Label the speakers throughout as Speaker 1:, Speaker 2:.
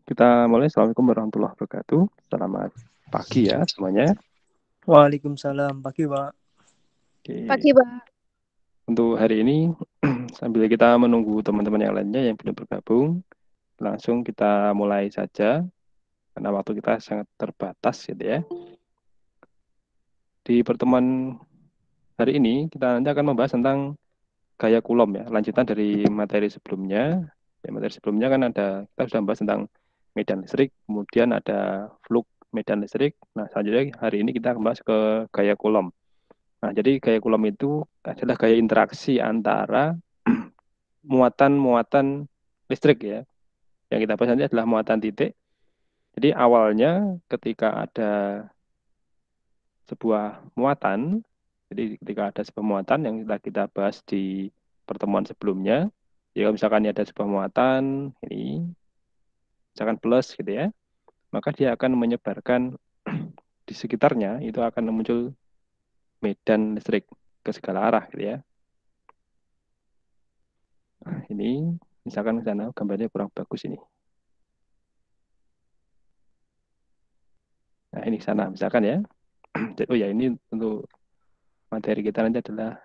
Speaker 1: Kita mulai. Assalamualaikum warahmatullahi wabarakatuh. Selamat pagi ya semuanya.
Speaker 2: Waalaikumsalam, pagi Pak.
Speaker 3: Pagi, Pak.
Speaker 1: Untuk hari ini, sambil kita menunggu teman-teman yang lainnya yang belum bergabung, langsung kita mulai saja, karena waktu kita sangat terbatas gitu ya. Di pertemuan hari ini, kita nanti akan membahas tentang gaya Coulomb ya, lanjutan dari materi sebelumnya. Ya, materi sebelumnya kan kita sudah membahas tentang medan listrik, kemudian ada flux medan listrik. Nah, selanjutnya hari ini kita membahas ke gaya Coulomb. Nah, jadi gaya Coulomb itu adalah gaya interaksi antara muatan-muatan listrik ya. Yang kita bahas nanti adalah muatan titik. Jadi awalnya ketika ada sebuah muatan, jadi ketika ada sebuah muatan yang kita bahas di pertemuan sebelumnya, jika misalkan ada sebuah muatan ini, misalkan plus gitu ya, maka dia akan menyebarkan di sekitarnya itu akan muncul medan listrik ke segala arah gitu ya. Ini misalkan di sana gambarnya kurang bagus ini. Nah, ini sana misalkan ya. Oh ya, ini untuk materi kita nanti adalah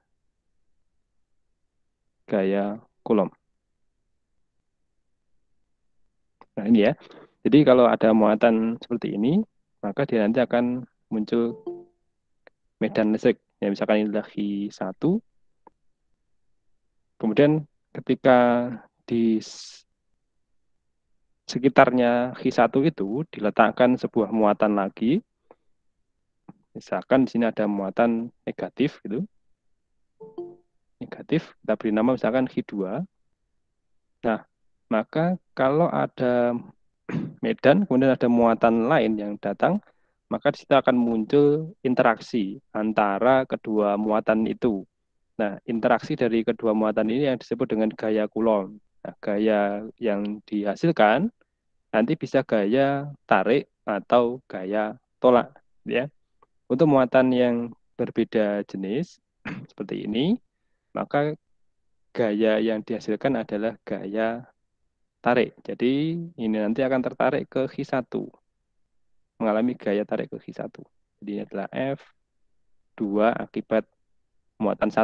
Speaker 1: gaya Coulomb. Nah, ini ya. Jadi kalau ada muatan seperti ini, maka dia nanti akan muncul medan listrik. Ya, misalkan ini adalah I1. Kemudian ketika di sekitarnya I1 itu diletakkan sebuah muatan lagi, misalkan di sini ada muatan negatif gitu. Negatif, kita beri nama misalkan I2. Nah, maka kalau ada medan, kemudian ada muatan lain yang datang, maka di situ akan muncul interaksi antara kedua muatan itu. Nah, interaksi dari kedua muatan ini yang disebut dengan gaya Coulomb. Nah, gaya yang dihasilkan nanti bisa gaya tarik atau gaya tolak, ya. Untuk muatan yang berbeda jenis seperti ini, maka gaya yang dihasilkan adalah gaya tarik. Jadi ini nanti akan tertarik ke I1, mengalami gaya tarik ke I1. Jadi ini adalah F2 akibat muatan 1.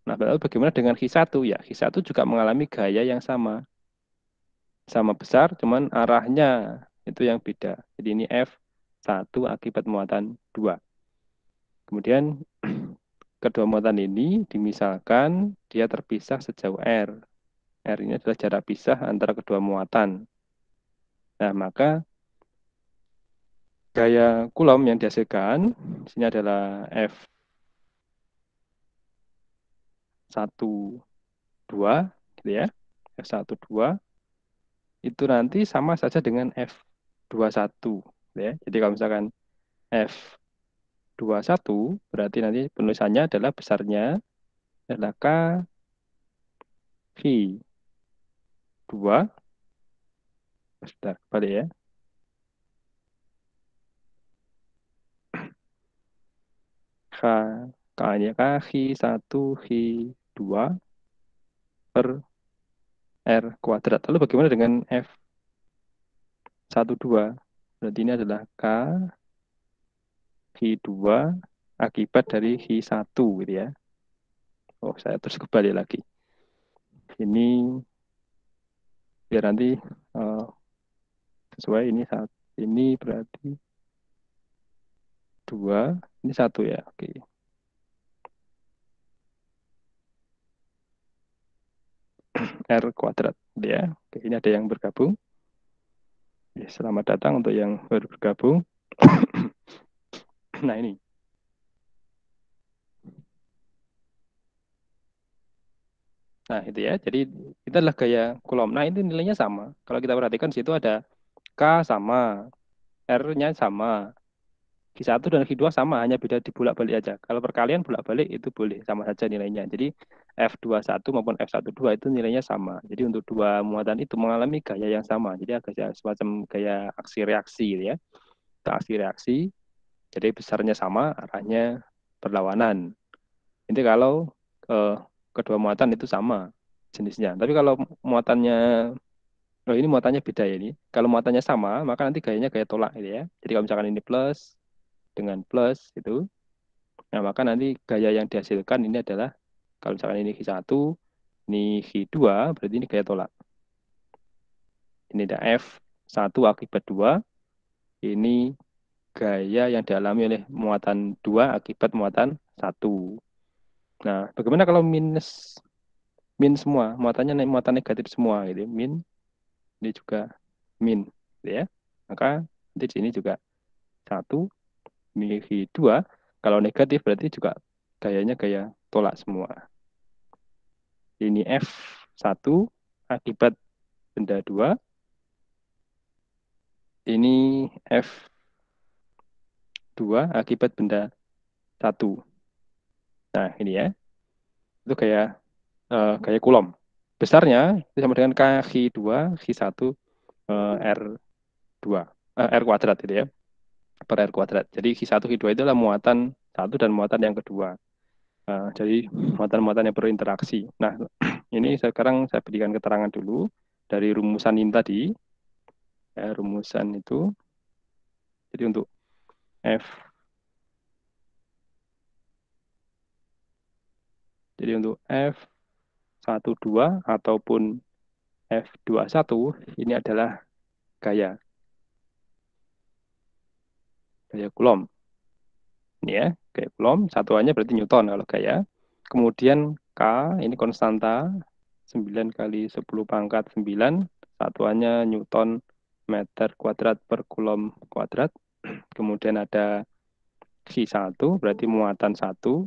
Speaker 1: Nah, lalu bagaimana dengan I1? Ya, I1 juga mengalami gaya yang sama. Sama besar, cuman arahnya itu yang beda. Jadi ini F1 akibat muatan 2. Kemudian kedua muatan ini dimisalkan dia terpisah sejauh R. R ini adalah jarak pisah antara kedua muatan. Nah, maka gaya Coulomb yang dihasilkan di sini adalah F1 2 gitu ya. F1 2 itu nanti sama saja dengan F21 ya. Jadi kalau misalkan F21 berarti nanti penulisannya adalah besarnya adalah K V 2. Sudah balik ya. K K-nya K V1 V2 per R kuadrat. Lalu bagaimana dengan F12? Berarti ini adalah K V2 akibat dari V1 gitu ya. Oh, saya terus kembali lagi. Ini biar nanti sesuai ini berarti 2, ini 1 ya. Oke. R kuadrat gitu ya. Oke, ini ada yang bergabung. Ya, selamat datang untuk yang baru bergabung. Nah, ini. Nah, itu ya. Jadi itu adalah gaya Coulomb. Nah, itu nilainya sama. Kalau kita perhatikan di situ ada K sama, R-nya sama, Q1 dan Q2 sama, hanya beda dibolak-balik aja. Kalau perkalian bolak-balik itu boleh, sama saja nilainya. Jadi F21 maupun F12 itu nilainya sama. Jadi untuk dua muatan itu mengalami gaya yang sama. Jadi agak semacam gaya aksi reaksi gitu ya. Aksi reaksi, jadi besarnya sama, arahnya berlawanan. Ini kalau kedua muatan itu sama jenisnya. Tapi kalau muatannya Oh, ini muatannya beda ya ini. Kalau muatannya sama, maka nanti gayanya gaya tolak gitu ya. Jadi kalau misalkan ini plus dengan plus itu, nah maka nanti gaya yang dihasilkan ini adalah kalau misalkan ini Q1, ini Q2, berarti ini gaya tolak. Ini ada F1 akibat 2, ini gaya yang dialami oleh muatan 2 akibat muatan 1. Nah, bagaimana kalau min semua, muatan negatif semua gitu. Min ini juga min gitu ya. Maka nanti di sini juga 1, ini Q2. Kalau negatif berarti juga gayanya gaya tolak semua. Ini F1 akibat benda 2. Ini F2 akibat benda 1. Nah, ini ya. Itu gaya Coulomb. Besarnya itu sama dengan K2, Q1, R2, R kuadrat gitu ya. Per R kuadrat. Jadi Q1, Q2 itu adalah muatan 1 dan muatan yang kedua. Jadi muatan-muatan yang berinteraksi. Nah, ini sekarang saya berikan keterangan dulu dari rumusan ini tadi. Rumusan itu. Jadi untuk F12 ataupun F21 ini adalah gaya Coulomb. Ini ya, gaya Coulomb, satuannya berarti Newton kalau gaya. Kemudian K, ini konstanta, 9 kali 10 pangkat 9, satuannya Newton meter kuadrat per Coulomb kuadrat. Kemudian ada Q1, berarti muatan 1,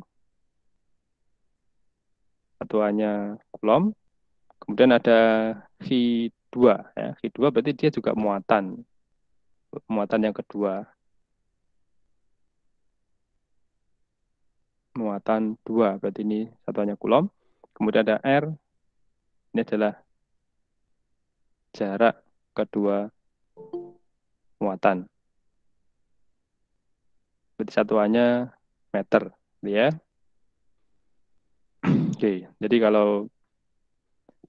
Speaker 1: satuannya Coulomb. Kemudian ada Q2, ya. Q2 berarti dia juga muatan yang kedua. Muatan 2, berarti ini satuannya Coulomb. Kemudian ada R, ini adalah jarak kedua muatan. Berarti satuannya meter, ya. Oke, jadi kalau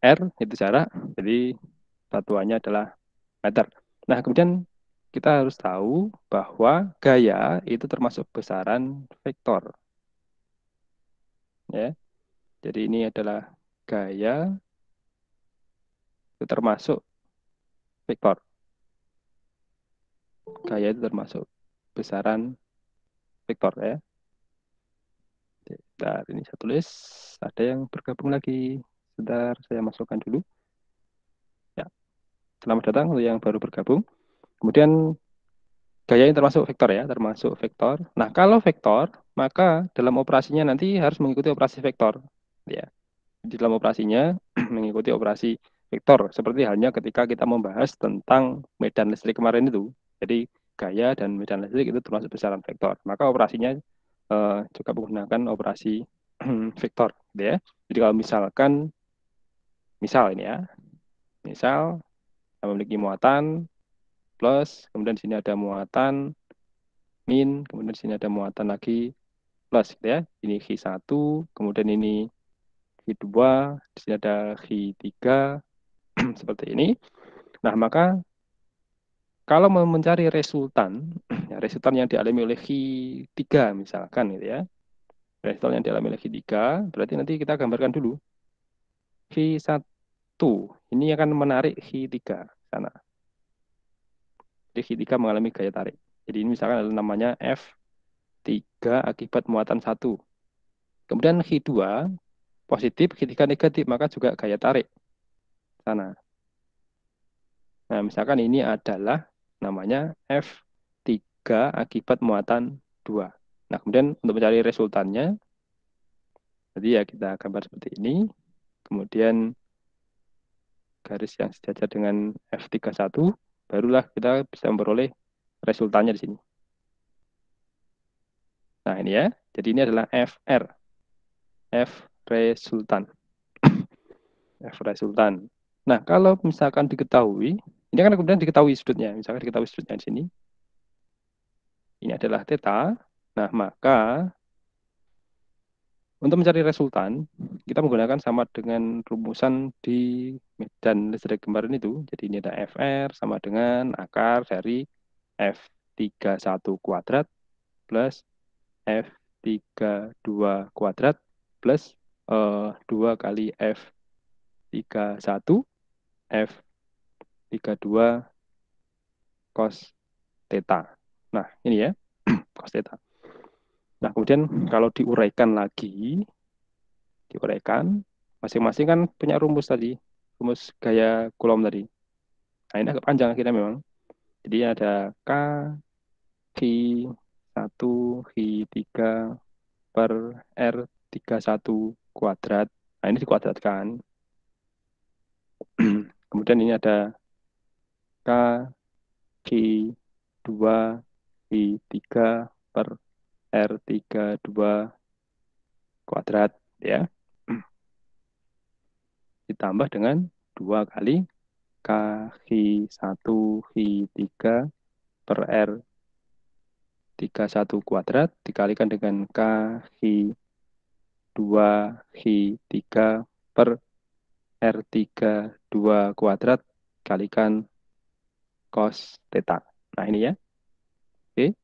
Speaker 1: R itu jarak, jadi satuannya adalah meter. Nah, kemudian kita harus tahu bahwa gaya itu termasuk besaran vektor. Ya. Jadi ini adalah gaya itu termasuk vektor. Gaya itu termasuk besaran vektor ya. Bentar, ini saya tulis. Ada yang bergabung lagi. Sebentar, saya masukkan dulu. Ya, selamat datang untuk yang baru bergabung. Kemudian gaya ini termasuk vektor ya, termasuk vektor. Nah, kalau vektor, maka dalam operasinya nanti harus mengikuti operasi vektor. Ya, di dalam operasinya mengikuti operasi vektor. Seperti halnya ketika kita membahas tentang medan listrik kemarin itu. Jadi gaya dan medan listrik itu termasuk besaran vektor. Maka operasinya juga menggunakan operasi vektor, gitu ya. Jadi kalau misalkan, misal ini ya, misal memiliki muatan plus, kemudian di sini ada muatan min, kemudian di sini ada muatan lagi plus, gitu ya. Ini Q1, kemudian ini Q2, di sini ada Q3, seperti ini. Nah, maka kalau mau mencari resultan, ya, resultan yang dialami oleh Q3 misalkan, gitu ya. Resultan yang dialami oleh Q3, berarti nanti kita gambarkan dulu. Q1 ini akan menarik Q3 sana. Jadi Q3 mengalami gaya tarik. Jadi ini misalkan adalah namanya F3 akibat muatan 1. Kemudian Q2 positif, Q3 negatif, maka juga gaya tarik sana. Nah, misalkan ini adalah namanya F3 akibat muatan 2. Nah, kemudian untuk mencari resultannya, jadi ya kita gambar seperti ini. Kemudian garis yang sejajar dengan F31, barulah kita bisa memperoleh resultannya di sini. Nah, ini ya. Jadi ini adalah FR. F resultan. F resultan. Nah, kalau misalkan diketahui, ini kan kemudian diketahui sudutnya. Misalkan diketahui sudutnya di sini. Ini adalah theta. Nah, maka Untuk mencari resultan, kita menggunakan sama dengan rumusan di medan listrik kemarin itu. Jadi ini ada FR sama dengan akar dari F31 kuadrat plus F32 kuadrat plus 2 kali F31 F32 cos theta. Nah, ini ya, cos theta. Nah, kemudian kalau diuraikan lagi, masing-masing kan punya rumus tadi, rumus gaya Coulomb tadi. Nah, ini agak panjang akhirnya memang. Jadi ada K, Q1, Q3 per R31 kuadrat. Nah, ini dikuadratkan. Kemudian ini ada K, Q2, Q3 per R32 kuadrat, ya. Ditambah dengan 2 kali K1 Q3 per R31 kuadrat dikalikan dengan K2 Q3 per R32 kuadrat kalikan cos theta. Nah, ini ya. Oke.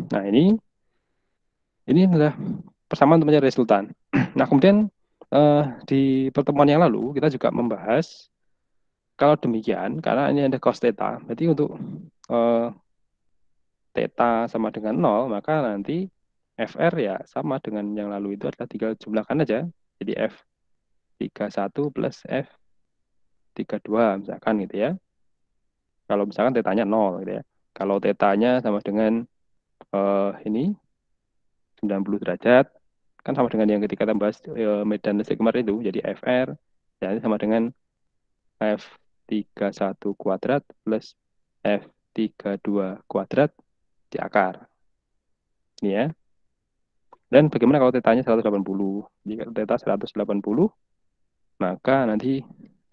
Speaker 1: Nah, ini adalah persamaan untuk mencari resultan. Nah, kemudian di pertemuan yang lalu kita juga membahas kalau demikian, karena ini ada cos theta, berarti untuk theta sama dengan 0, maka nanti FR ya sama dengan yang lalu itu adalah tinggal jumlahkan aja. Jadi F31 plus F32 misalkan gitu ya. Kalau misalkan tetanya 0 gitu ya. Kalau tetanya sama dengan ini 90 derajat, kan sama dengan yang ketika kita bahas medan listrik kemarin itu. Jadi FR ya sama dengan F31 kuadrat plus F32 kuadrat di akar. Ini ya. Dan bagaimana kalau tetanya 180? Jika teta 180, maka nanti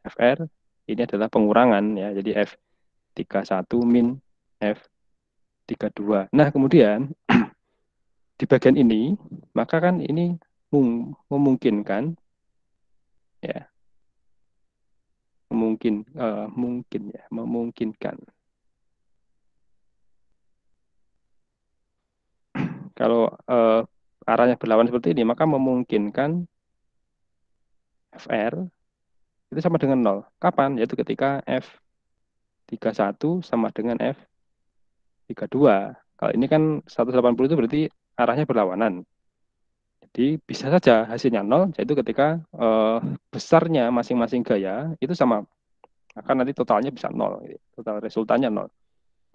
Speaker 1: FR ini adalah pengurangan ya. Jadi F31 min F32. Nah, kemudian di bagian ini, maka kan ini memungkinkan ya. Memungkinkan. Kalau arahnya berlawan seperti ini, maka memungkinkan FR itu sama dengan 0. Kapan? Yaitu ketika F31 sama dengan F32. Kalau ini kan 180 itu berarti arahnya berlawanan. Jadi bisa saja hasilnya 0, yaitu ketika besarnya masing-masing gaya itu sama. Maka nanti totalnya bisa 0. Total resultannya 0.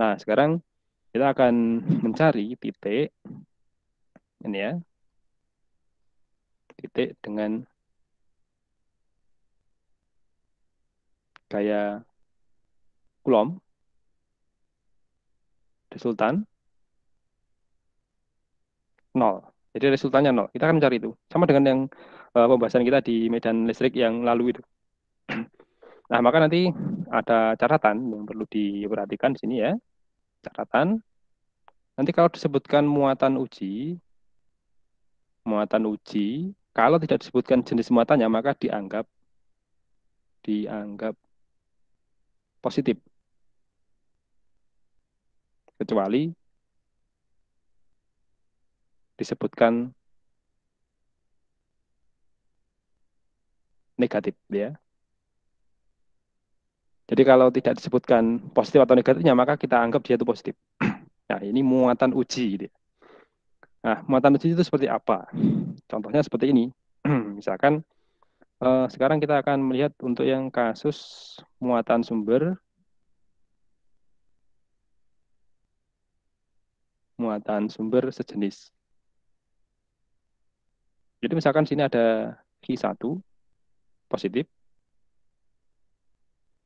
Speaker 1: Nah, sekarang kita akan mencari titik ini ya. Titik dengan gaya Coulomb resultan 0. Jadi resultannya 0. Kita akan mencari itu. Sama dengan yang pembahasan kita di medan listrik yang lalu itu. Nah, maka nanti ada catatan yang perlu diperhatikan di sini ya. Catatan. Nanti kalau disebutkan muatan uji, kalau tidak disebutkan jenis muatannya, maka dianggap positif. Kecuali disebutkan negatif ya. Jadi kalau tidak disebutkan positif atau negatifnya, maka kita anggap dia itu positif. Nah, ini muatan uji. Nah, muatan uji itu seperti apa? Contohnya seperti ini. Misalkan, sekarang kita akan melihat untuk yang kasus muatan sumber sejenis. Jadi misalkan sini ada Q1 positif.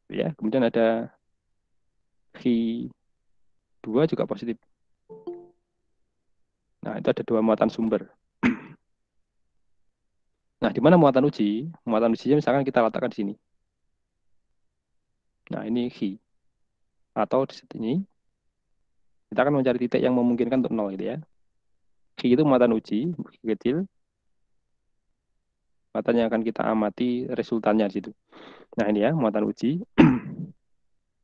Speaker 1: Ya, kemudian ada Q2 juga positif. Nah, itu ada 2 muatan sumber. Nah, di mana muatan uji? Muatan ujinya misalkan kita letakkan di sini. Nah, ini Q. Atau di sini kita akan mencari titik yang memungkinkan untuk 0 gitu ya. Q itu muatan uji, kecil. muatan yang akan kita amati resultannya di situ. Nah ini ya muatan uji.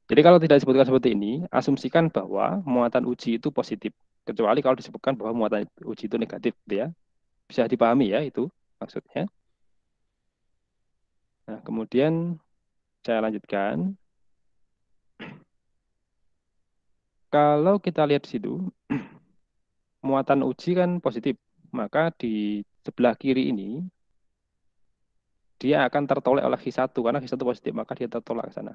Speaker 1: Jadi kalau tidak disebutkan seperti ini, asumsikan bahwa muatan uji itu positif. Kecuali kalau disebutkan bahwa muatan uji itu negatif, gitu ya. Bisa dipahami ya itu maksudnya. Nah kemudian saya lanjutkan. Kalau kita lihat di situ, muatan uji kan positif. Maka di sebelah kiri ini, dia akan tertolak oleh Q1. Karena Q1 positif, maka dia tertolak ke sana.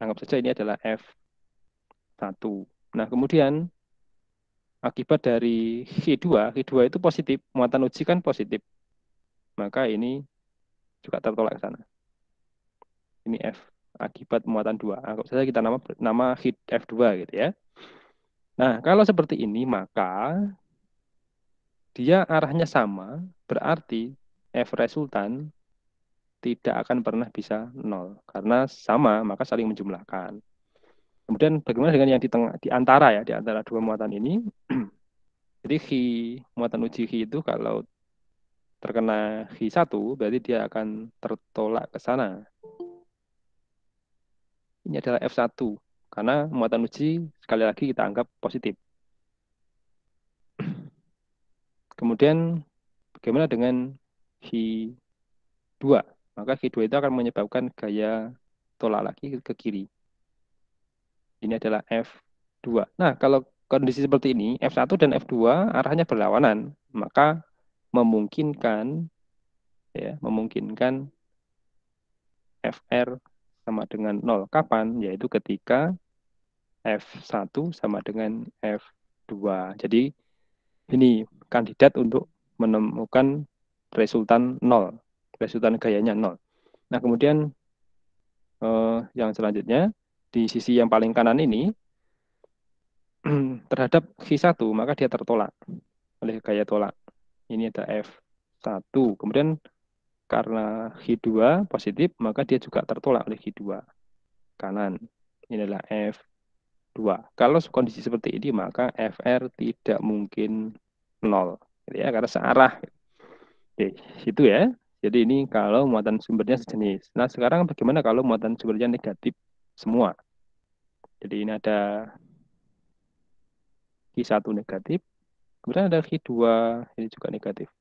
Speaker 1: Anggap saja ini adalah F1. Nah, kemudian akibat dari Q2 itu positif. Muatan uji kan positif. Maka ini juga tertolak ke sana. Ini F akibat muatan 2. Anggap saja kita nama F2 gitu ya. Nah, kalau seperti ini, maka dia arahnya sama, berarti F resultan tidak akan pernah bisa 0. Karena sama, maka saling menjumlahkan. Kemudian bagaimana dengan yang di antara ya, di antara dua muatan ini? Jadi muatan uji itu kalau terkena Q1, berarti dia akan tertolak ke sana. Ini adalah F1, karena muatan uji sekali lagi kita anggap positif. Kemudian bagaimana dengan Q2? Maka Q2 itu akan menyebabkan gaya tolak lagi ke kiri. Ini adalah F2. Nah, kalau kondisi seperti ini, F1 dan F2 arahnya berlawanan, maka memungkinkan FR sama dengan 0. Kapan? Yaitu ketika F1 sama dengan F2. Jadi ini kandidat untuk menemukan resultan 0. Resultan gayanya 0. Nah, kemudian yang selanjutnya, di sisi yang paling kanan ini, terhadap Q1, maka dia tertolak oleh gaya tolak. Ini ada F1. Kemudian karena Q2 positif, maka dia juga tertolak oleh Q2 kanan. Ini adalah F2. Kalau kondisi seperti ini, maka FR tidak mungkin 0. Ya, karena searah. Oke, situ ya. Jadi ini kalau muatan sumbernya sejenis. Nah, sekarang bagaimana kalau muatan sumbernya negatif semua? Jadi ini ada Q1 negatif, kemudian ada Q2, ini juga negatif.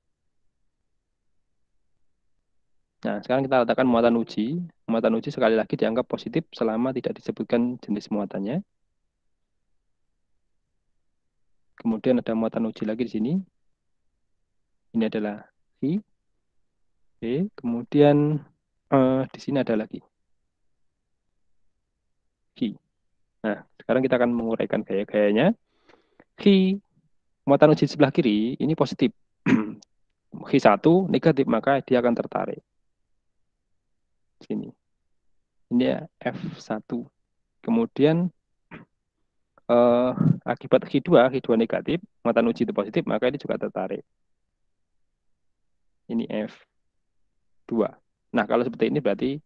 Speaker 1: Nah, sekarang kita letakkan muatan uji. Muatan uji sekali lagi dianggap positif selama tidak disebutkan jenis muatannya. Kemudian ada muatan uji lagi di sini. Ini adalah I. Oke, kemudian di sini ada lagi Ki. Nah, sekarang kita akan menguraikan gaya-gayanya. Ki, muatan uji sebelah kiri, ini positif. Ki1 negatif, maka dia akan tertarik. Sini. Ini ya, F1. Kemudian akibat Ki2 negatif, muatan uji itu positif, maka ini juga tertarik. Ini F2. Nah, kalau seperti ini berarti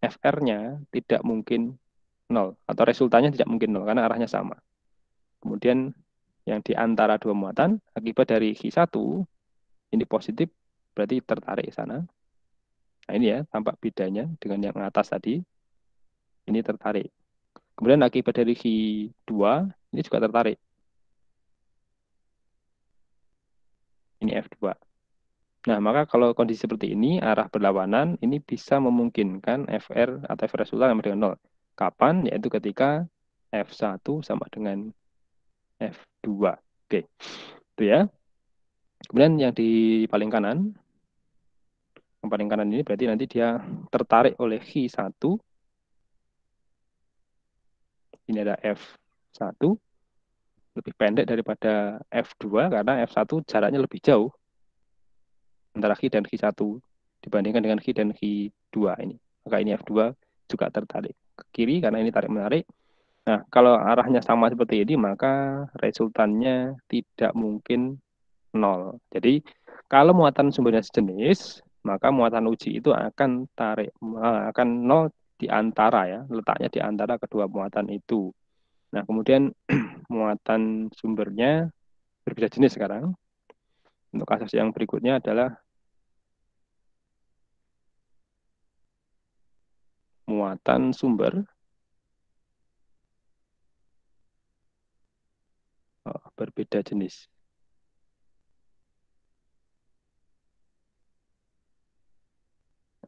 Speaker 1: FR-nya tidak mungkin 0, atau resultannya tidak mungkin 0, karena arahnya sama. Kemudian yang di antara dua muatan, akibat dari Q1, ini positif, berarti tertarik ke sana. Nah ini ya, tampak bedanya dengan yang atas tadi. Ini tertarik. Kemudian akibat dari Q2, ini juga tertarik. Ini F2. Nah, maka kalau kondisi seperti ini, arah berlawanan, ini bisa memungkinkan FR atau F resultan sama dengan 0. Kapan? Yaitu ketika F1 sama dengan F2. Oke, itu ya. Kemudian yang di paling kanan, yang paling kanan ini berarti nanti dia tertarik oleh Q1. Ini ada F1, lebih pendek daripada F2, karena F1 jaraknya lebih jauh antara Q dan Q1 dibandingkan dengan Q dan Q2 ini. Maka ini F2 juga tertarik ke kiri karena ini tarik-menarik. Nah, kalau arahnya sama seperti ini, maka resultannya tidak mungkin 0. Jadi, kalau muatan sumbernya sejenis, maka muatan uji itu akan akan 0 di antara ya, letaknya di antara kedua muatan itu. Nah, kemudian muatan sumbernya berbeda jenis sekarang. Untuk kasus yang berikutnya adalah muatan sumber berbeda jenis.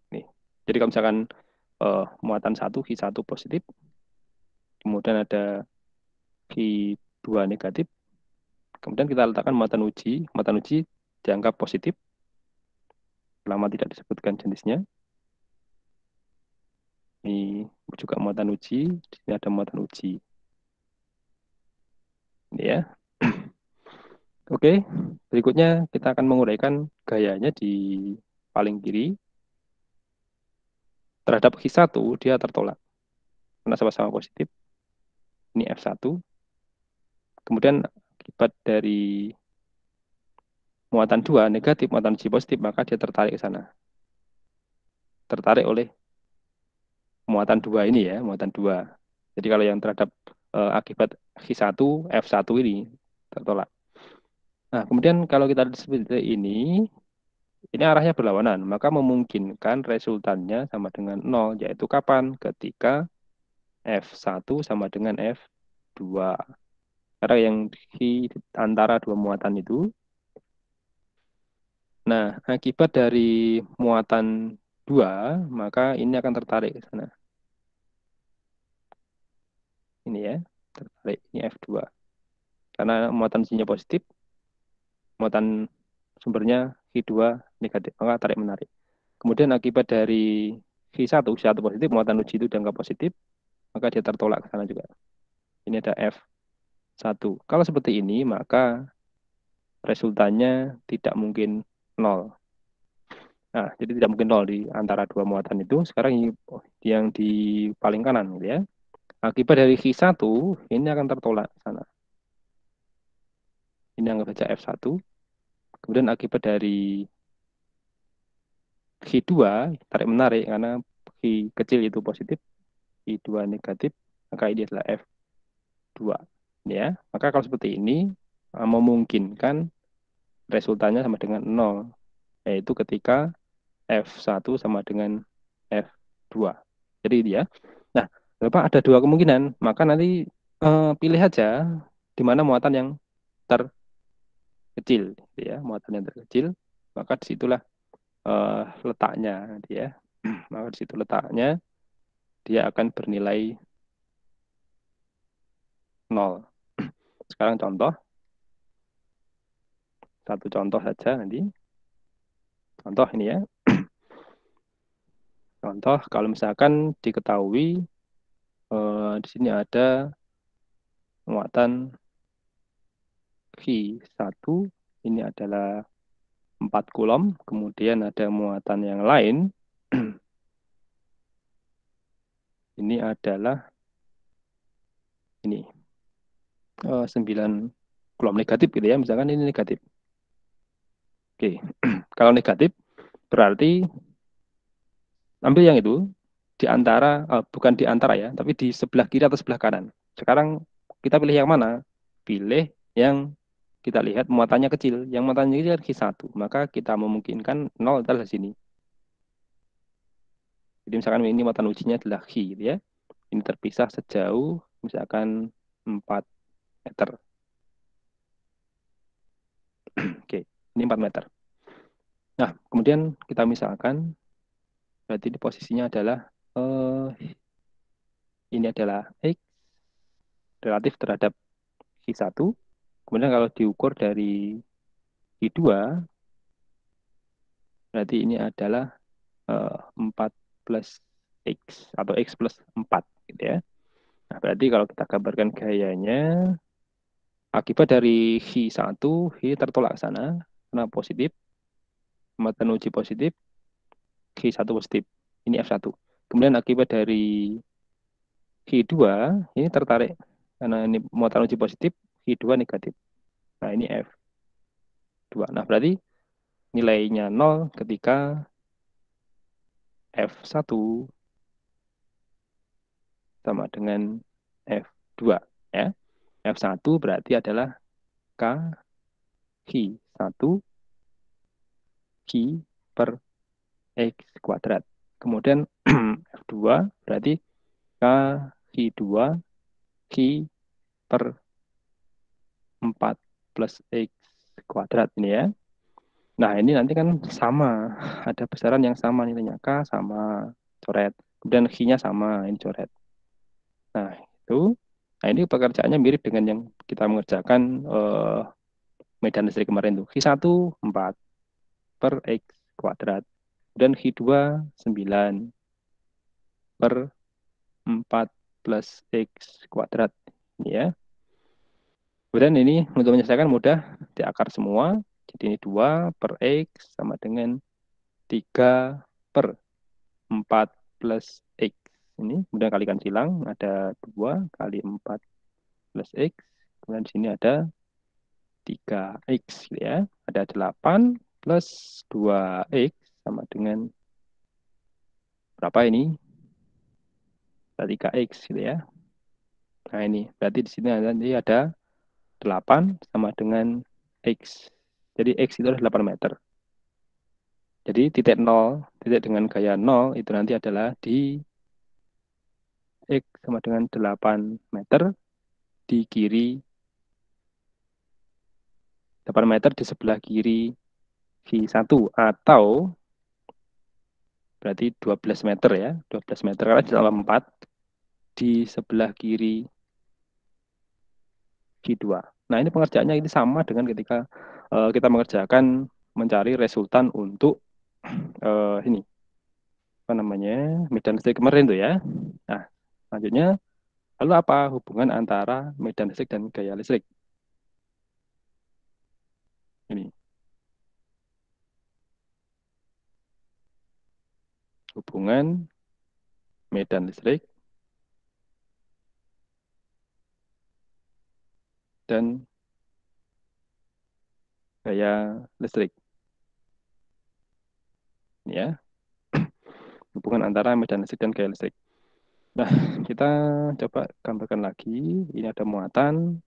Speaker 1: Nih. Jadi kalau misalkan muatan 1, Q1 positif, kemudian ada Q2 negatif, kemudian kita letakkan muatan uji dianggap positif, selama tidak disebutkan jenisnya. Ini juga muatan uji, di sini ada muatan uji. Ini ya. Oke, berikutnya kita akan menguraikan gayanya di paling kiri. Terhadap Q1 dia tertolak karena sama-sama positif. Ini F1. Kemudian akibat dari muatan 2 negatif, muatan uji positif, maka dia tertarik ke sana. Tertarik oleh muatan 2 ini ya, muatan 2. Jadi kalau yang terhadap akibat Q1, F1 ini tertolak. Nah, kemudian kalau kita lihat seperti ini arahnya berlawanan, maka memungkinkan resultannya sama dengan 0, yaitu kapan? Ketika F1 sama dengan F2. Karena yang di antara dua muatan itu. Nah, akibat dari muatan 2, maka ini akan tertarik ke sana. Ini ya, tertarik. Ini F2. Karena muatan ujinya positif, muatan sumbernya Q2 negatif, maka tarik-menarik. Kemudian akibat dari Q1 positif, muatan uji itu dianggap positif, maka dia tertolak ke sana juga. Ini ada F1. Kalau seperti ini, maka resultannya tidak mungkin 0. Nah, jadi tidak mungkin 0 di antara dua muatan itu. Sekarang yang di paling kanan, gitu ya. Akibat dari Q1, ini akan tertolak ke sana. Ini anggap saja F1. Kemudian akibat dari Q2, tarik-menarik, karena Q kecil itu positif, Q2 negatif, maka ini adalah F2. Ya, maka kalau seperti ini, memungkinkan resultannya sama dengan 0, yaitu ketika F1 sama dengan F2. Jadi dia. Nah, Bapak ada dua kemungkinan, maka nanti pilih aja di mana muatan yang terkecil, ya, muatan yang terkecil, maka disitulah letaknya, dia. Maka di situ letaknya dia akan bernilai 0. Sekarang contoh, satu contoh saja nanti. Contoh ini ya. Contoh kalau misalkan diketahui di sini ada muatan Q1, ini adalah 4 kulom, kemudian ada muatan yang lain. Ini adalah ini 9 kulom negatif gitu ya, misalkan ini negatif. Oke, kalau negatif berarti ambil yang itu di antara, bukan di antara ya, tapi di sebelah kiri atau sebelah kanan. Sekarang kita pilih yang mana? Pilih yang kita lihat muatannya kecil. Yang muatannya kecil Q1, maka kita memungkinkan 0 adalah sini. Jadi misalkan ini muatan ujinya adalah Q gitu ya. Ini terpisah sejauh misalkan 4 meter. Oke, ini 4 meter. Nah, kemudian kita misalkan, berarti di posisinya adalah, ini adalah X relatif terhadap Q1. Kemudian kalau diukur dari Q2, berarti ini adalah 4 plus X, atau X plus 4, gitu ya. Nah, berarti kalau kita gambarkan gayanya, akibat dari Q1, Q tertolak ke sana, karena positif, muatan uji positif, Q1 positif, ini F1. Kemudian akibat dari Q2, ini tertarik, karena ini muatan uji positif, Q2 negatif. Nah, ini F2. Nah, berarti nilainya 0 ketika F1 sama dengan F2. Ya. F1 berarti adalah K Q1 Q per X kuadrat. kemudian F2 berarti Ki2 Ki per 4 plus X kuadrat ini ya. Nah, ini nanti kan sama, ada besaran yang sama nilainya, K sama, coret. Kemudian Q-nya sama, ini coret. Nah, itu. Nah, ini pekerjaannya mirip dengan yang kita mengerjakan medan listrik kemarin tuh. Q1 4 per X kuadrat. Dan Q2 9 per 4 plus X kuadrat. Ini ya. Kemudian ini untuk menyelesaikan mudah diakar semua. Jadi ini 2 per X sama dengan 3 per 4 plus X. Ini kemudian kalikan silang, ada 2 kali 4 plus X. Kemudian di sini ada 3X gitu ya. Ada 8 plus 2X sama dengan berapa ini? 3X gitu ya. Nah ini, berarti di sini ada 8 sama dengan X. Jadi X itu adalah 8 meter. Jadi titik 0, titik dengan gaya 0 itu nanti adalah di X sama dengan 8 meter di kiri, 8 meter di sebelah kiri V1 atau berarti 12 meter ya, 12 meter karena ditambah 4 di sebelah kiri V2. Nah ini pengerjaannya ini sama dengan ketika kita mengerjakan mencari resultan untuk ini apa namanya medan listrik kemarin tuh ya. Nah selanjutnya lalu apa hubungan antara medan listrik dan gaya listrik? Ini hubungan medan listrik dan gaya listrik. Ini ya. Hubungan antara medan listrik dan gaya listrik. Nah, kita coba gambarkan lagi. Ini ada muatan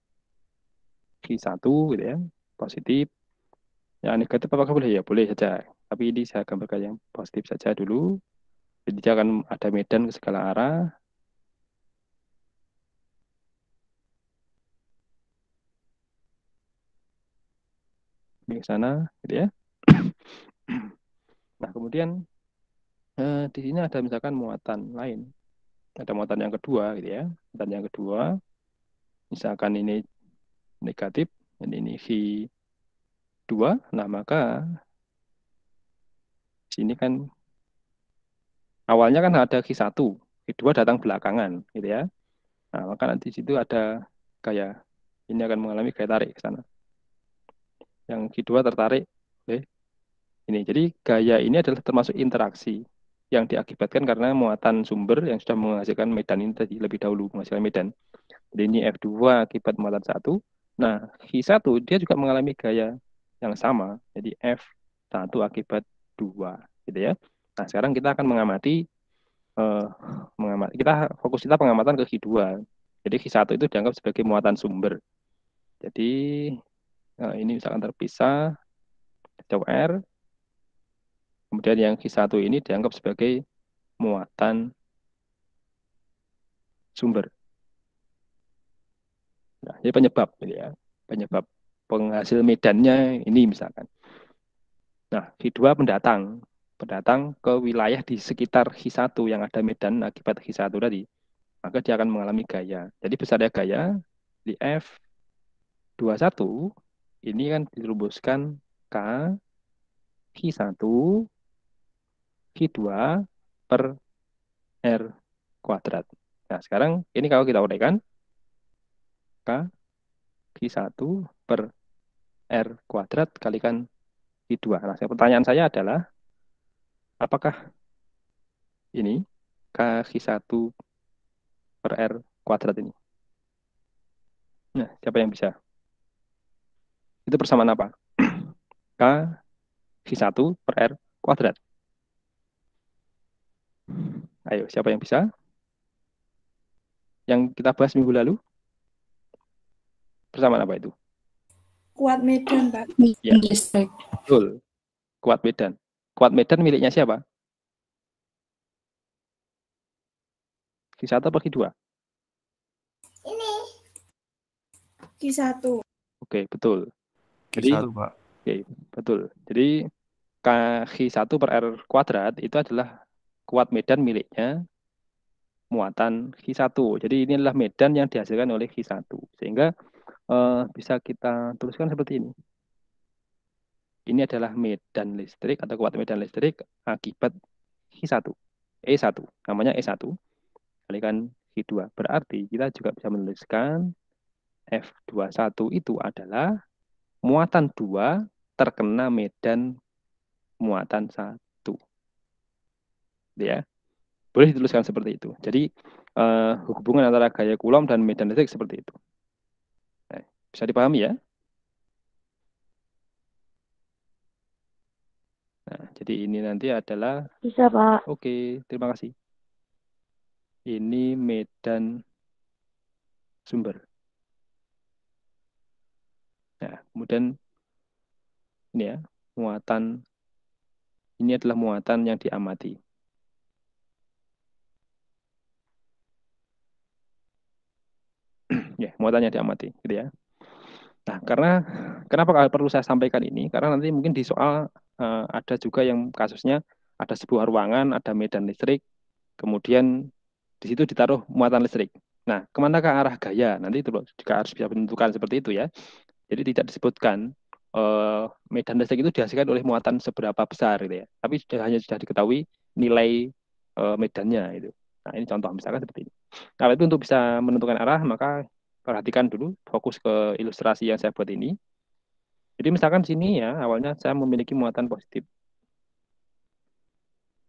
Speaker 1: Q1 gitu ya, positif. Ya, negatif apakah boleh? Ya, boleh saja. Tapi ini saya gambarkan yang positif saja dulu. Jadi dia akan ada medan ke segala arah. Ini ke sana, gitu ya. Nah, kemudian di sini ada misalkan muatan lain. Ada muatan yang kedua, gitu ya. Muatan yang kedua, misalkan ini negatif, dan ini V2, nah maka sini kan awalnya kan ada Q1, Q2 datang belakangan, gitu ya. Nah, maka nanti di situ ada gaya, ini akan mengalami gaya tarik ke sana. Yang Q2 tertarik oleh ini. Jadi gaya ini adalah termasuk interaksi yang diakibatkan karena muatan sumber yang sudah menghasilkan medan ini tadi lebih dahulu menghasilkan medan. Jadi ini F2 akibat muatan 1. Nah, Q1 dia juga mengalami gaya yang sama. Jadi F1 akibat 2, gitu ya. Nah, sekarang kita akan mengamati kita pengamatan ke Q2. Jadi Q1 itu dianggap sebagai muatan sumber. Jadi ini misalkan terpisah jauh R. Kemudian yang Q1 ini dianggap sebagai muatan sumber. Nah, ini penyebab gitu ya. Penyebab penghasil medannya ini misalkan. Nah, Q2 pendatang ke wilayah di sekitar Q1 yang ada medan akibat Q1 tadi. Maka dia akan mengalami gaya. Jadi besarnya gaya di F21 ini kan dirumuskan K Q1 Q2 per R kuadrat. Nah, sekarang ini kalau kita uraikan K Q1 per R kuadrat kalikan Q2. Nah, pertanyaan saya adalah apakah ini K Q1 per R kuadrat ini? Nah, siapa yang bisa? Itu persamaan apa? K Q1 per R kuadrat. Ayo, siapa yang bisa? Yang kita bahas minggu lalu? Persamaan apa itu?
Speaker 3: Kuat medan, Pak.
Speaker 1: Ya, betul. Kuat medan. Kuat medan miliknya siapa? Q1 apa Q2?
Speaker 3: Q1.
Speaker 1: Oke, betul. Jadi,
Speaker 4: Q1, Pak.
Speaker 1: oke, betul. Jadi Q1 per R kuadrat itu adalah kuat medan miliknya muatan Q1. Jadi ini adalah medan yang dihasilkan oleh Q1. Sehingga bisa kita tuliskan seperti ini. Ini adalah medan listrik atau kuat medan listrik akibat Q1. E1, namanya E1. Kalikan Q2. Berarti kita juga bisa menuliskan F21 itu adalah muatan 2 terkena medan muatan 1. Ya. Boleh dituliskan seperti itu. Jadi hubungan antara gaya Coulomb dan medan listrik seperti itu. Nah, bisa dipahami ya? Nah, jadi ini nanti adalah
Speaker 5: Bisa, Pak.
Speaker 1: oke, terima kasih. Ini medan sumber. Nah, kemudian ini ya, muatan ini adalah muatan yang diamati. Ya, muatan yang diamati, gitu ya. Nah, kenapa perlu saya sampaikan ini? Karena nanti mungkin di soal ada juga yang kasusnya ada sebuah ruangan, ada medan listrik, kemudian di situ ditaruh muatan listrik. Nah, kemanakah arah gaya? Nanti itu juga harus bisa menentukan seperti itu ya. Jadi tidak disebutkan medan listrik itu dihasilkan oleh muatan seberapa besar gitu ya. Tapi hanya sudah diketahui nilai medannya itu. Nah, ini contoh misalkan seperti ini. Nah, itu untuk bisa menentukan arah, maka perhatikan dulu, fokus ke ilustrasi yang saya buat ini. Jadi misalkan sini ya, awalnya saya memiliki muatan positif.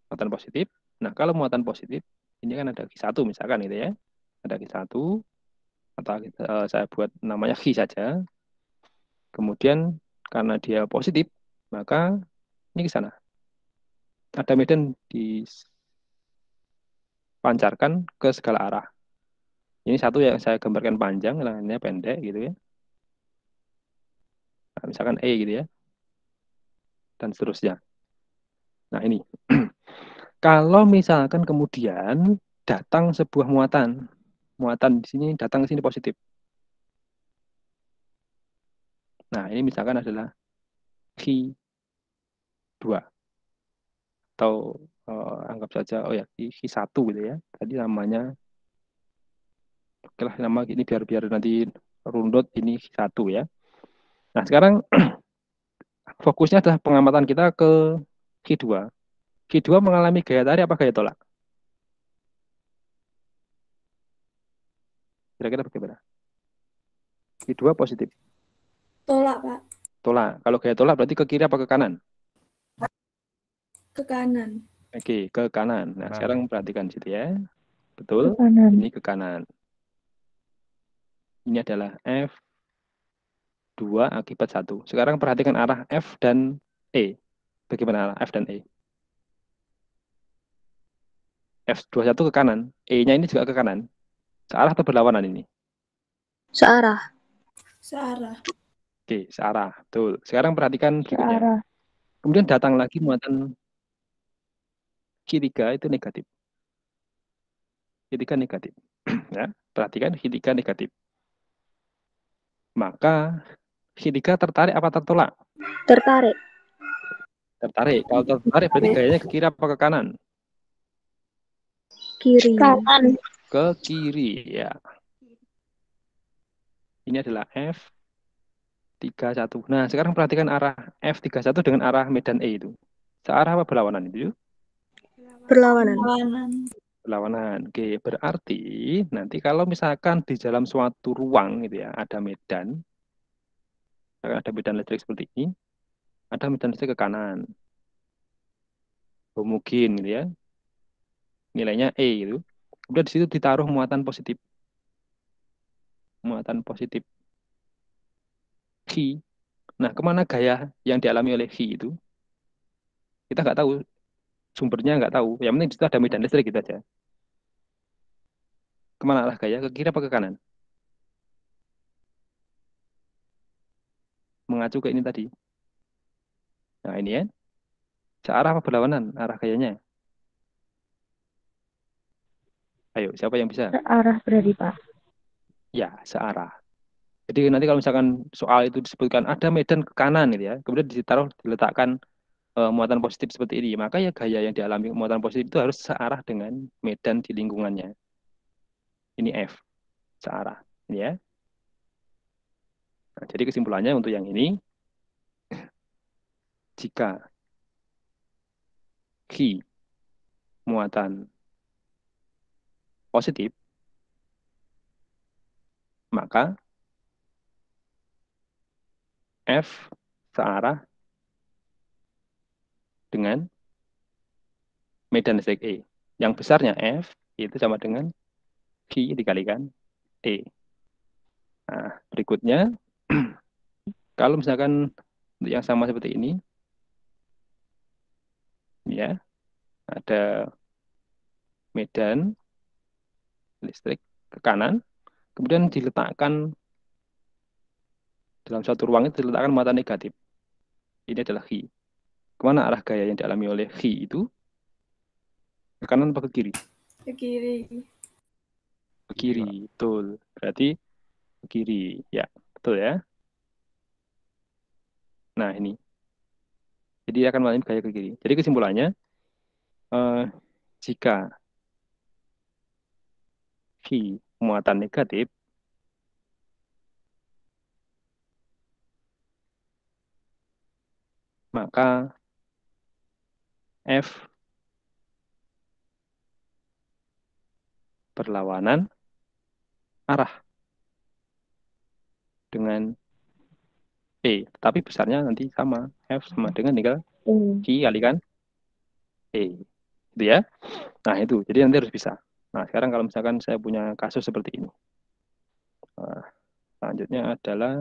Speaker 1: Muatan positif. Nah, kalau muatan positif, ini kan ada Q1 misalkan gitu ya. Ada Q1, atau saya buat namanya Q saja. Kemudian karena dia positif, maka ini ke sana. Ada medan dipancarkan ke segala arah. Ini satu yang saya gambarkan panjang, lainnya pendek gitu ya. Nah, misalkan E gitu ya. Dan seterusnya. Nah, ini. Kalau misalkan kemudian datang sebuah muatan. Muatan di sini datang ke sini positif. Nah, ini misalkan adalah Q2. Atau anggap saja, oh ya, Q1 gitu ya. Tadi namanya, oke lah nama ini biar nanti runut ini Q1 ya. Nah, sekarang fokusnya adalah pengamatan kita ke Q2. Q2 mengalami gaya tarik apa gaya tolak? Kira-kira bagaimana? Q2 positif.
Speaker 3: Tolak, Pak.
Speaker 1: Tolak. Kalau gaya tolak berarti ke kiri apa ke kanan?
Speaker 3: Ke kanan.
Speaker 1: Oke, ke kanan. Nah,
Speaker 4: Kanan.
Speaker 1: sekarang perhatikan situ ya. Betul?
Speaker 5: Ke kanan.
Speaker 1: Ini ke kanan. Ini adalah F2 akibat 1. Sekarang perhatikan arah F dan E. Bagaimana arah F dan E? F21 ke kanan. E-nya ini juga ke kanan. Searah atau berlawanan ini?
Speaker 5: Searah.
Speaker 3: Searah.
Speaker 1: Oke, searah. Betul. Sekarang perhatikan berikutnya.
Speaker 5: Searah.
Speaker 1: Kemudian datang lagi muatan Q3 itu negatif. Q3 negatif. Ya, perhatikan Q3 negatif. Maka Q3 tertarik apa tertolak?
Speaker 5: Tertarik.
Speaker 1: Tertarik. Kalau tertarik berarti gayanya ke kiri apa ke kanan?
Speaker 5: Kiri.
Speaker 6: Kanan.
Speaker 1: Ke kiri ya. Ini adalah F31. Nah, sekarang perhatikan arah F31 dengan arah medan E itu. Searah apa berlawanan itu?
Speaker 5: Berlawanan.
Speaker 3: Berlawanan.
Speaker 1: Berlawanan. Oke, berarti nanti kalau misalkan di dalam suatu ruang gitu ya, ada medan listrik seperti ini, ada medan listrik ke kanan. Mungkin gitu ya. Nilainya E gitu. Kemudian di situ ditaruh muatan positif. Muatan positif Q. Nah, kemana gaya yang dialami oleh Q itu? Kita nggak tahu. Sumbernya nggak tahu. Yang penting di situ ada medan listrik gitu aja. Kemana arah gaya? Ke kiri apa ke kanan? Mengacu ke ini tadi. Nah, ini ya. Searah apa berlawanan arah gayanya? Ayo, siapa yang bisa?
Speaker 5: Searah berarti, Pak.
Speaker 1: Ya, searah. Jadi nanti kalau misalkan soal itu disebutkan ada medan ke kanan gitu ya, kemudian diletakkan muatan positif seperti ini, maka ya gaya yang dialami muatan positif itu harus searah dengan medan di lingkungannya. Ini F, searah. Ini ya. Nah, jadi kesimpulannya untuk yang ini, jika Q muatan positif, maka F searah dengan medan listrik E. Yang besarnya F itu sama dengan Q dikalikan E. Nah, berikutnya, kalau misalkan untuk yang sama seperti ini, ya, ada medan listrik ke kanan, kemudian diletakkan dalam suatu ruang itu diletakkan muatan negatif. Ini adalah Q. Kemana arah gaya yang dialami oleh Q itu? Ke kanan atau ke kiri?
Speaker 3: Ke kiri.
Speaker 1: Ke kiri, betul. Berarti ke kiri, ya, betul ya. Nah, ini. Jadi akan mengalami gaya ke kiri. Jadi kesimpulannya, jika Q muatan negatif, maka F berlawanan arah dengan E. Tapi besarnya nanti sama. F sama dengan tinggal Q kalikan E. Gitu ya. Nah, itu. Jadi nanti harus bisa. Nah, sekarang kalau misalkan saya punya kasus seperti ini. Nah, selanjutnya adalah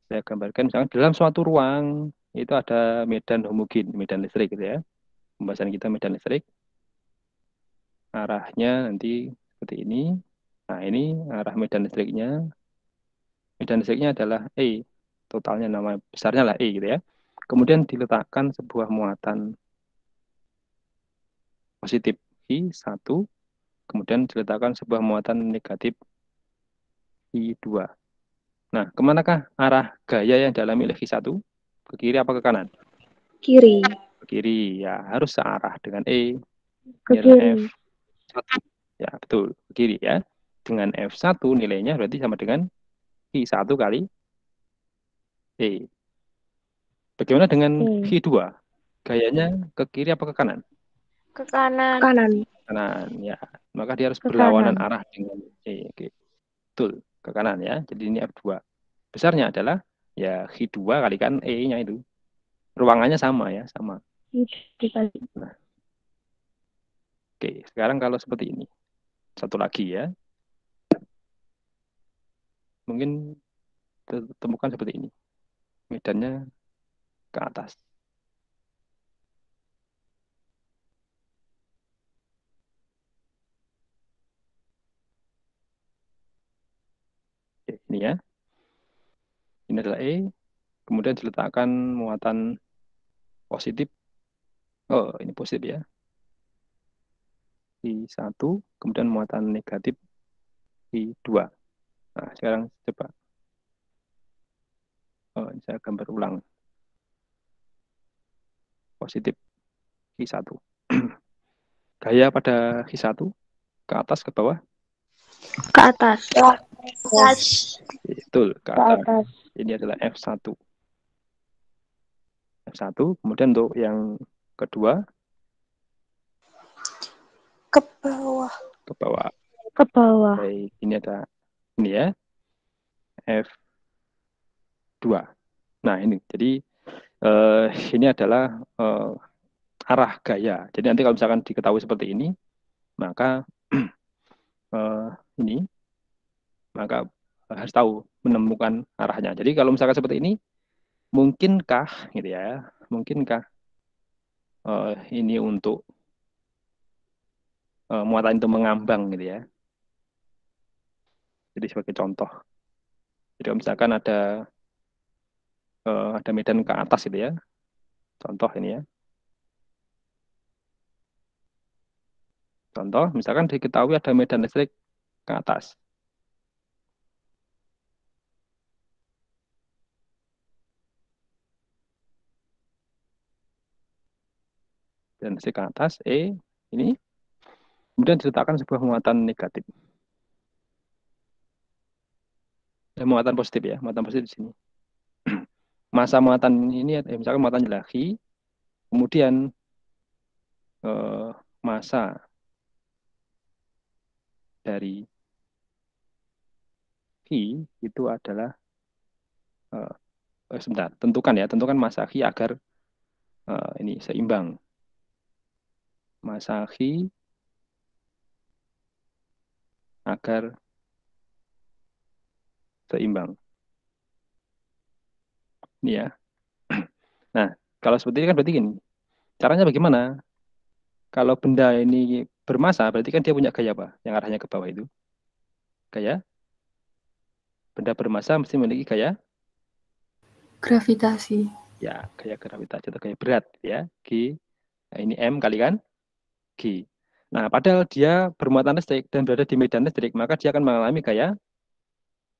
Speaker 1: saya gambarkan misalkan dalam suatu ruang itu ada medan homogen, medan listrik gitu ya. Pembahasan kita medan listrik. Arahnya nanti seperti ini. Nah, ini arah medan listriknya. Medan listriknya adalah E. Totalnya nama besarnya lah E gitu ya. Kemudian diletakkan sebuah muatan positif I1, kemudian diletakkan sebuah muatan negatif I2. Nah, kemanakah arah gaya yang dialami oleh I1? Ke kiri apa ke kanan?
Speaker 5: Kiri.
Speaker 1: Ke kiri, ya harus searah dengan E.
Speaker 5: Ke
Speaker 1: Ini adalah
Speaker 5: kiri.
Speaker 1: F1. Ya, betul, ke kiri ya. Dengan F1 nilainya berarti sama dengan I1 kali E. Bagaimana dengan I2? Gayanya ke kiri apa ke kanan?
Speaker 5: Ke kanan. Kanan.
Speaker 1: Kanan, ya. Maka dia harus
Speaker 5: Ke
Speaker 1: berlawanan
Speaker 5: kanan.
Speaker 1: arah dengan E. Oke. Betul, ke kanan ya. Jadi ini F2. Besarnya adalah ya I2 kalikan E-nya itu. Ruangannya sama ya, sama.
Speaker 5: Dikali.
Speaker 1: Nah, oke, sekarang kalau seperti ini. Satu lagi ya. Mungkin temukan seperti ini. Medannya ke atas. Oke, ini ya. Ini adalah E. Kemudian diletakkan muatan positif. Oh, ini positif ya. I1, kemudian muatan negatif I2. Nah, sekarang coba. Oh, saya gambar ulang. Positif I1. Gaya pada I1 ke atas, ke bawah?
Speaker 5: Ke atas.
Speaker 1: Betul, ke
Speaker 5: Ke
Speaker 1: atas.
Speaker 5: atas.
Speaker 1: Ini adalah F1. F1, kemudian untuk yang kedua,
Speaker 5: Ke bawah.
Speaker 1: ke bawah.
Speaker 5: Ke bawah.
Speaker 1: Baik, ini ada ini ya, F2. Nah, ini. Jadi, ini adalah arah gaya. Jadi nanti kalau misalkan diketahui seperti ini, maka ini, maka harus tahu menemukan arahnya. Jadi kalau misalkan seperti ini, mungkinkah, gitu ya, mungkinkah ini untuk muatan itu mengambang gitu ya. Jadi sebagai contoh. Jadi kalau misalkan ada medan ke atas gitu ya. Contoh ini ya. Contoh, misalkan diketahui ada medan listrik ke atas. Dan listrik ke atas, E, ini. Kemudian diletakkan sebuah muatan negatif. Muatan positif ya, muatan positif di sini. Masa muatan ini, misalkan muatan lagi, kemudian masa dari Q itu adalah sebentar, tentukan masa Q agar ini seimbang. Masa Q agar seimbang. Ini ya. Nah, kalau seperti ini kan berarti gini. Caranya bagaimana? Kalau benda ini bermasa, berarti kan dia punya gaya apa? Yang arahnya ke bawah itu. Gaya. Benda bermasa mesti memiliki gaya.
Speaker 4: Gravitasi.
Speaker 1: Ya, gaya gravitasi atau gaya berat. Ya, G. Nah, ini M kali kan G. Nah, padahal dia bermuatan listrik dan berada di medan listrik, maka dia akan mengalami gaya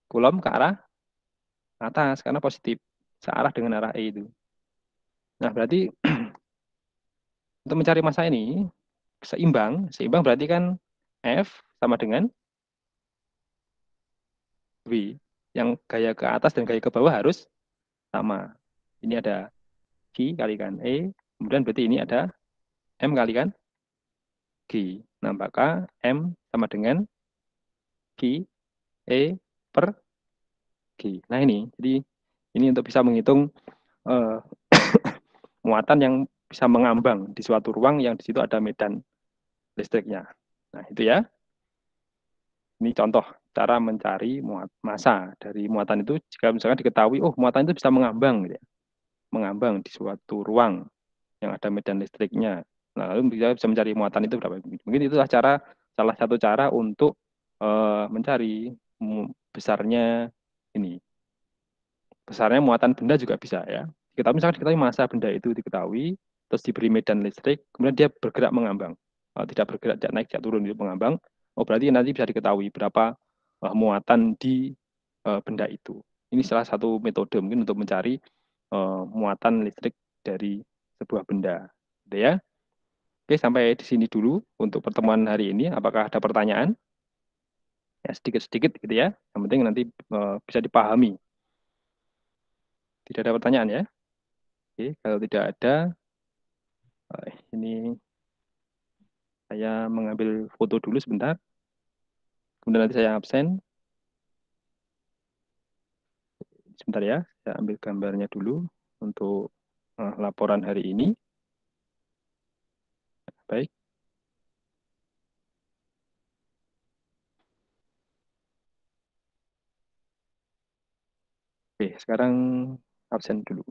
Speaker 1: Coulomb ke arah atas, karena positif. Searah dengan arah E itu. Nah, berarti untuk mencari massa ini, seimbang berarti kan F sama dengan V. Yang gaya ke atas dan gaya ke bawah harus sama. Ini ada Q kalikan E, kemudian berarti ini ada M kalikan G. Nah, maka M sama dengan Q E per G. Nah, jadi ini untuk bisa menghitung muatan yang bisa mengambang di suatu ruang yang di situ ada medan listriknya. Nah, itu ya. Ini contoh cara mencari massa dari muatan itu. Jika misalkan diketahui, oh muatan itu bisa mengambang, gitu ya. Mengambang di suatu ruang yang ada medan listriknya. Nah, lalu kita bisa mencari muatan itu berapa. Mungkin itulah salah satu cara untuk mencari besarnya ini. Besarnya muatan benda juga bisa ya. Kita misalkan diketahui massa benda itu diketahui, terus diberi medan listrik, kemudian dia bergerak mengambang. Tidak bergerak, tidak naik, tidak turun, itu mengambang. Oh, berarti nanti bisa diketahui berapa muatan di benda itu. Ini salah satu metode mungkin untuk mencari muatan listrik dari sebuah benda. Gitu ya. Oke, sampai di sini dulu untuk pertemuan hari ini. Apakah ada pertanyaan? Ya, sedikit-sedikit gitu ya. Yang penting nanti bisa dipahami. Tidak ada pertanyaan ya? Oke, kalau tidak ada, ini saya mengambil foto dulu sebentar. Kemudian nanti saya absen. Sebentar ya, saya ambil gambarnya dulu untuk laporan hari ini. Baik. Oke, sekarang absen dulu.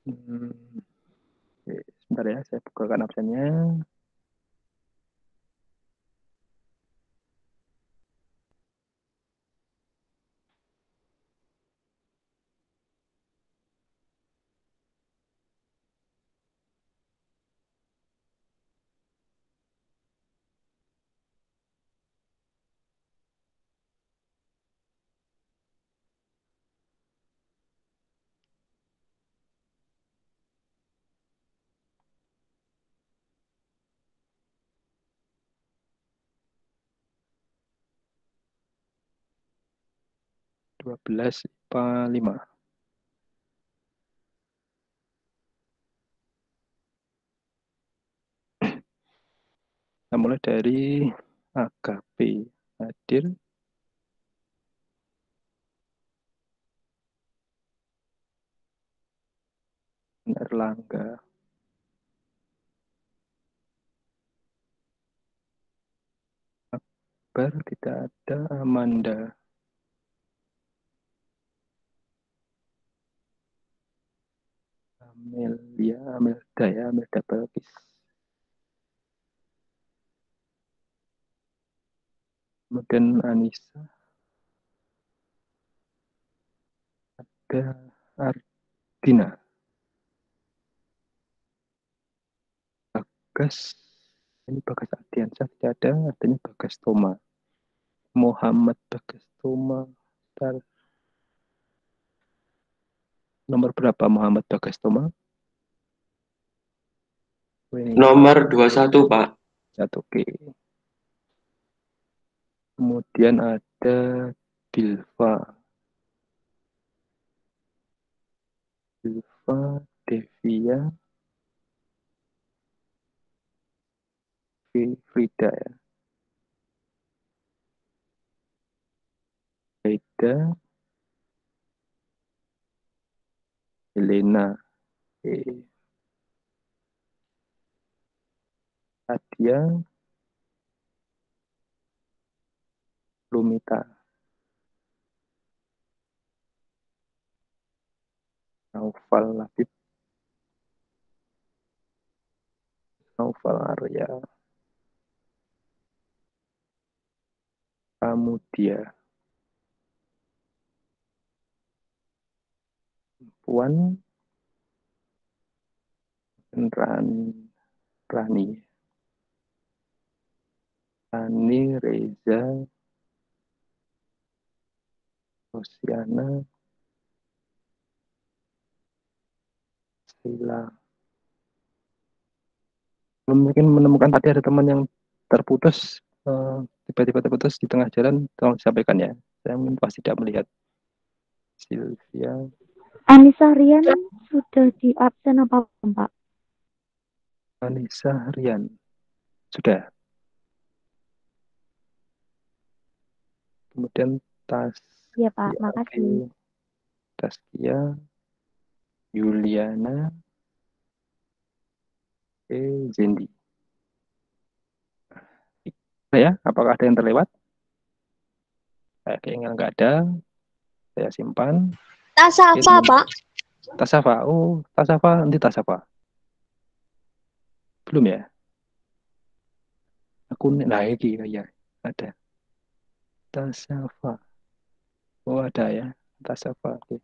Speaker 1: Oke, sebentar ya, saya bukakan absennya. Dua belas IPA 5. Kita mulai dari AKP hadir. Erlangga. Akbar tidak ada. Amanda. Amelia, Amelda ya, Amelda Balkis. Kemudian Anissa. Ada Ardina. Bagas. Ini Bagas Ardiansyah tidak ada, adanya Bagas Toma. Muhammad Bagas Toma. Bentar. Nomor berapa Muhammad Bagas Toma?
Speaker 4: Nomor 21, Pak.
Speaker 1: Satu, oke. Kemudian ada Bilva. Bilva Devia Frida ya. Aida Helena. Adia Lumita. Naufal Labib. Naufal Arya. Kamudia. Puan Rani. Rani Reza. Rosiana. Sila. Mungkin menemukan tadi ada teman yang terputus, tiba-tiba terputus di tengah jalan, tolong disampaikan ya. Saya mungkin pasti tidak melihat. Sylvia.
Speaker 5: Anissa Rian sudah di absen apa belum, Pak?
Speaker 1: Anissa Rian. Sudah. Kemudian
Speaker 5: Iya, Pak. Makasih.
Speaker 1: Taskia. Yuliana. Zendi. Ya, apakah ada yang terlewat? Kayaknya nggak ada. Saya simpan.
Speaker 5: Tasafa, Pak.
Speaker 1: Tasafa. Oh, Tasafa. Nanti Tasafa. Belum ya? Aku nah ini ya ada. Tasafa. Oh ada ya. Tasafa. Oke.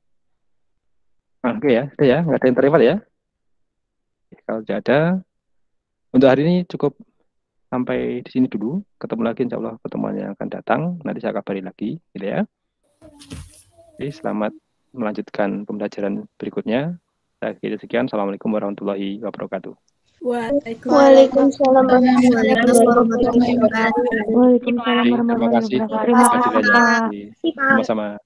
Speaker 1: Oke ya. Ada ya. Nggak ada yang terlewat ya. Kalau tidak ada, untuk hari ini cukup sampai di sini dulu. Ketemu lagi insya Allah pertemuan yang akan datang. Nanti saya kabari lagi, gitu ya. Oke, selamat melanjutkan pembelajaran berikutnya. Saya kira sekian. Assalamualaikum warahmatullahi wabarakatuh.
Speaker 5: Waalaikumsalam warahmatullahi wabarakatuh.
Speaker 1: Terima kasih.
Speaker 5: Terima kasih, Pak.
Speaker 1: Sama-sama.